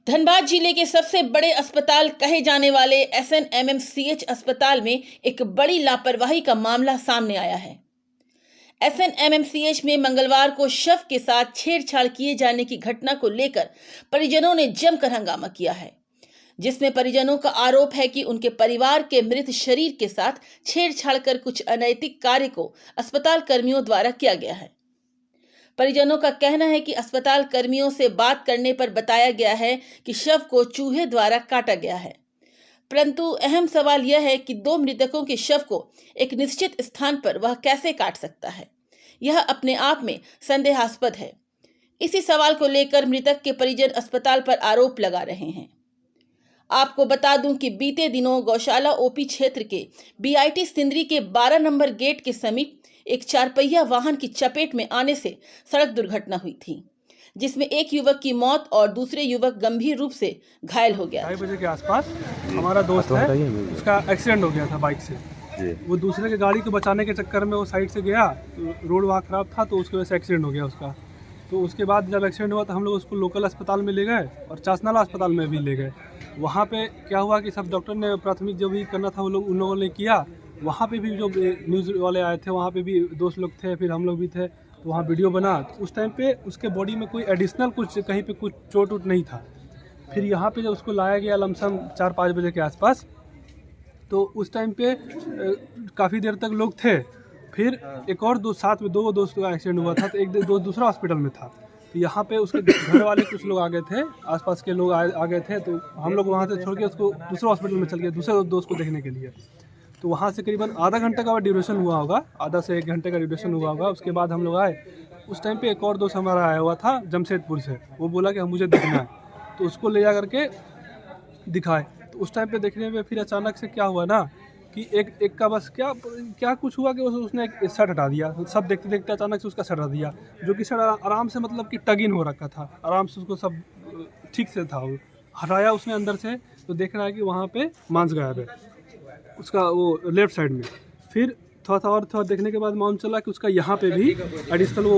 धनबाद जिले के सबसे बड़े अस्पताल कहे जाने वाले एसएनएमएमसीएच अस्पताल में एक बड़ी लापरवाही का मामला सामने आया है। एसएनएमएमसीएच में मंगलवार को शव के साथ छेड़छाड़ किए जाने की घटना को लेकर परिजनों ने जमकर हंगामा किया है, जिसमें परिजनों का आरोप है कि उनके परिवार के मृत शरीर के साथ छेड़छाड़ कर कुछ अनैतिक कार्य को अस्पताल कर्मियों द्वारा किया गया है। परिजनों का कहना है कि अस्पताल कर्मियों से बात करने पर बताया गया है कि शव को चूहे द्वारा काटा गया है, परंतु अहम सवाल यह है कि दो मृतकों के शव को एक निश्चित स्थान पर वह कैसे काट सकता है। यह अपने आप में संदेहास्पद है। इसी सवाल को लेकर मृतक के परिजन अस्पताल पर आरोप लगा रहे हैं। आपको बता दूं कि बीते दिनों गौशाला ओपी क्षेत्र के बीआईटी सिंदरी के 12 नंबर गेट के समीप एक 4 पहिया वाहन की चपेट में आने से सड़क दुर्घटना हुई थी, जिसमें एक युवक की मौत और दूसरे युवक गंभीर रूप से घायल हो गया। 2:30 बजे के आसपास हमारा दोस्त है, उसका एक्सीडेंट हो गया था बाइक से। वो दूसरे के गाड़ी को बचाने के चक्कर में वो साइड से गया, रोड वहाँ खराब था तो उसकी वजह से एक्सीडेंट हो गया उसका। तो उसके बाद जब एक्सीडेंट हुआ तो हम लोग उसको लोकल अस्पताल में ले गए और चासनाला अस्पताल में भी ले गए। वहाँ पे क्या हुआ कि सब डॉक्टर ने प्राथमिक जो भी करना था वो लोग उन लोगों ने किया। वहाँ पे भी जो न्यूज़ वाले आए थे वहाँ पे भी दोस्त लोग थे, फिर हम लोग भी थे, तो वहाँ वीडियो बना। तो उस टाइम पे उसके बॉडी में कोई एडिशनल कुछ कहीं पे कुछ चोट वोट नहीं था। फिर यहाँ पे जब उसको लाया गया लमसम 4-5 बजे के आसपास, तो उस टाइम पे काफ़ी देर तक लोग थे। फिर एक और साथ में 2 दोस्तों का एक्सीडेंट हुआ था, तो एक दोस्त दूसरा हॉस्पिटल में था। तो यहाँ पे उसके घर वाले कुछ लोग आ गए थे, आसपास के लोग आ गए थे, तो हम लोग वहाँ से छोड़ के उसको दूसरे हॉस्पिटल में चल गए दूसरे दोस्त को देखने के लिए। तो वहाँ से करीबन आधा घंटे का ड्यूरेशन हुआ होगा, आधा से 1 घंटे का ड्यूरेशन हुआ होगा। उसके बाद हम लोग आए। उस टाइम पे एक और दोस्त हमारा आया हुआ था जमशेदपुर से, वो बोला कि मुझे दिखना है, तो उसको ले जा करके दिखाए। तो उस टाइम पे देखने में फिर अचानक से क्या हुआ ना कि एक का बस क्या कुछ हुआ कि उसने एक शर्ट हटा दिया। सब देखते देखते अचानक से उसका शर्ट हटा दिया, जो कि शर्ट आराम से मतलब कि टग इन हो रखा था, आराम से उसको सब ठीक से था। वो हटाया उसने अंदर से, तो देख रहा है कि वहाँ पे मांस गायब है उसका, वो लेफ्ट साइड में। फिर थोड़ा देखने के बाद मालूम चला कि उसका यहाँ पे भी एडिशनल वो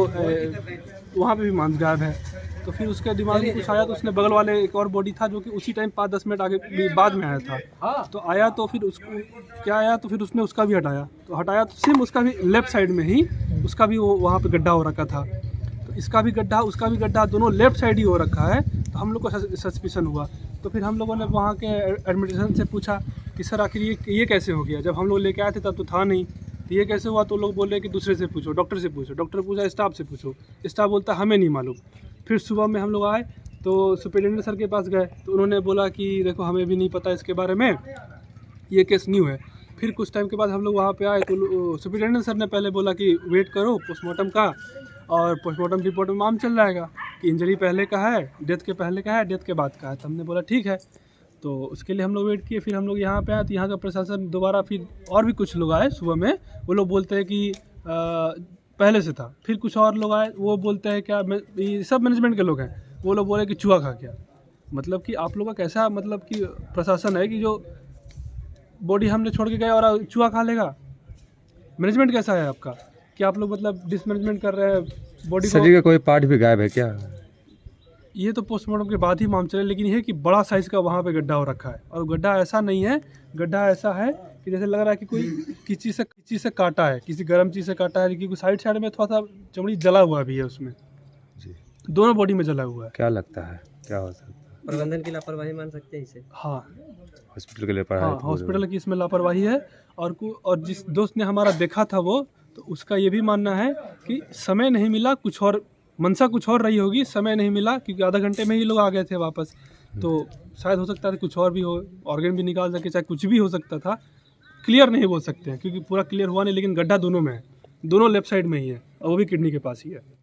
वहाँ पे भी मांस गायब है। तो फिर उसके दिमाग में कुछ आया, तो उसने बगल वाले एक और बॉडी था जो कि उसी टाइम 5-10 मिनट आगे बाद में आया था, तो आया तो फिर उसको क्या आया, तो फिर उसने उसका भी हटाया। तो हटाया तो सिर्फ उसका भी लेफ्ट साइड में ही उसका भी वो वहाँ पे गड्ढा हो रखा था। तो इसका भी गड्ढा उसका भी गड्ढा, दोनों लेफ्ट साइड ही हो रखा है। तो हम लोग को सस्पिशन हुआ। तो फिर हम लोगों ने वहाँ के एडमिनिस्ट्रेशन से पूछा कि सर आखिर ये कैसे हो गया। जब हम लोग लेके आए थे तब तो था नहीं, तो ये कैसे हुआ। तो लोग बोले कि दूसरे से पूछो, डॉक्टर से पूछो। डॉक्टर पूछा स्टाफ से पूछो, स्टाफ बोलता हमें नहीं मालूम। फिर सुबह में हम लोग आए तो सुपरिटेंडेंट सर के पास गए, तो उन्होंने बोला कि देखो हमें भी नहीं पता इसके बारे में, ये केस न्यू है। फिर कुछ टाइम के बाद हम लोग वहाँ पे आए तो सुपरिटेंडेंट सर ने पहले बोला कि वेट करो पोस्टमार्टम का, और पोस्टमार्टम रिपोर्ट में मालूम चल जाएगा कि इंजरी पहले का है, डेथ के पहले का है, डेथ के बाद का है। तो हमने बोला ठीक है। तो उसके लिए हम लोग वेट किए। फिर हम लोग यहाँ पे आए तो यहाँ का प्रशासन दोबारा, फिर और भी कुछ लोग आए सुबह में, वो लोग बोलते हैं कि पहले से था। फिर कुछ और लोग आए, वो बोलते हैं क्या, ये सब मैनेजमेंट के लोग हैं, वो लोग बोले कि चूहा खा गया। मतलब कि आप लोग का कैसा मतलब कि प्रशासन है कि जो बॉडी हमने छोड़ के गए और चूहा खा लेगा। मैनेजमेंट कैसा है आपका कि आप लोग मतलब डिसमैनेजमेंट कर रहे हैं बॉडी को। शरीर का कोई पार्ट भी गायब है क्या? ये तो पोस्टमार्टम के बाद ही मालूम चले, लेकिन ये कि बड़ा साइज़ का वहाँ पे गड्ढा हो रखा है। और गड्ढा ऐसा नहीं है, गड्ढा ऐसा है कि जैसे लग रहा है कि कोई किसी चीज़ से काटा है, किसी गर्म चीज़ से काटा है, क्योंकि साइड में थोड़ा सा चमड़ी जला हुआ भी है उसमें जी, दोनों बॉडी में जला हुआ है। क्या लगता है क्या हो सकता है? प्रबंधन की लापरवाही मान सकते हैं इसे। हाँ, हॉस्पिटल के लिए पढ़ा है, हॉस्पिटल की इसमें लापरवाही है। और जिस दोस्त ने हमारा देखा था वो, तो उसका ये भी मानना है कि समय नहीं मिला, कुछ और मनसा कुछ और रही होगी, समय नहीं मिला क्योंकि आधा घंटे में ही लोग आ गए थे वापस। तो शायद हो सकता था कुछ और भी हो, ऑर्गन भी निकाल सके, चाहे कुछ भी हो सकता था। क्लियर नहीं बोल सकते हैं क्योंकि पूरा क्लियर हुआ नहीं, लेकिन गड्ढा दोनों में है, दोनों लेफ्ट साइड में ही है, और वो भी किडनी के पास ही है।